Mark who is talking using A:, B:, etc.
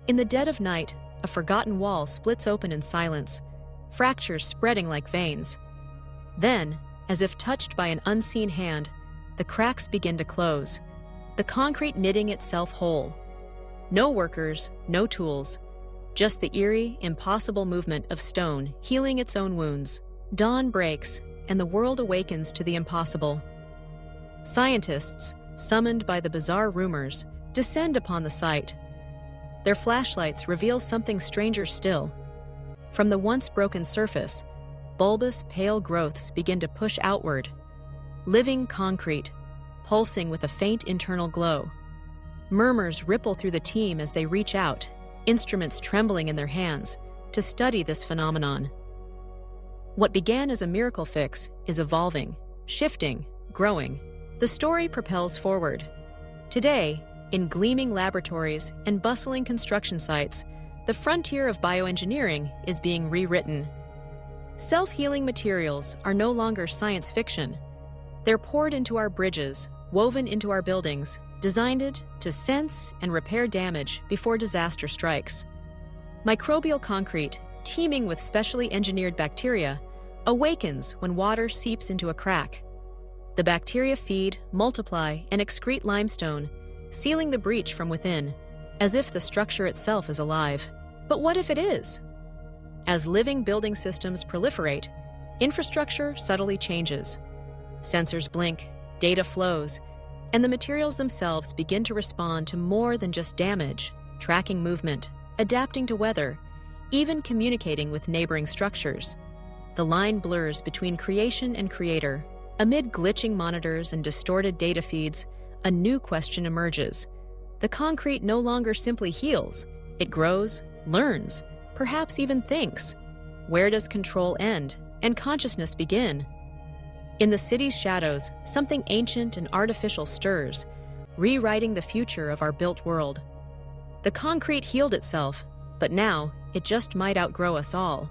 A: In the dead of night, a forgotten wall splits open in silence, fractures spreading like veins. Then, as if touched by an unseen hand, the cracks begin to close, the concrete knitting itself whole. No workers, no tools, just the eerie, impossible movement of stone healing its own wounds. Dawn breaks, and the world awakens to the impossible. Scientists, summoned by the bizarre rumors, descend upon the site. Their flashlights reveal something stranger still. From the once broken surface, bulbous, pale growths begin to push outward. Living concrete, pulsing with a faint internal glow. Murmurs ripple through the team as they reach out, instruments trembling in their hands, to study this phenomenon. What began as a miracle fix is evolving, shifting, growing. The story propels forward. Today, in gleaming laboratories and bustling construction sites, the frontier of bioengineering is being rewritten. Self-healing materials are no longer science fiction. They're poured into our bridges, woven into our buildings, designed to sense and repair damage before disaster strikes. Microbial concrete, teeming with specially engineered bacteria, awakens when water seeps into a crack. The bacteria feed, multiply, and excrete limestone, sealing the breach from within, as if the structure itself is alive. But what if it is? As living building systems proliferate, infrastructure subtly changes. Sensors blink, data flows, and the materials themselves begin to respond to more than just damage, tracking movement, adapting to weather, even communicating with neighboring structures. The line blurs between creation and creator. Amid glitching monitors and distorted data feeds, a new question emerges. The concrete no longer simply heals. It grows, learns, perhaps even thinks. Where does control end and consciousness begin? In the city's shadows, something ancient and artificial stirs, rewriting the future of our built world. The concrete healed itself, but now it just might outgrow us all.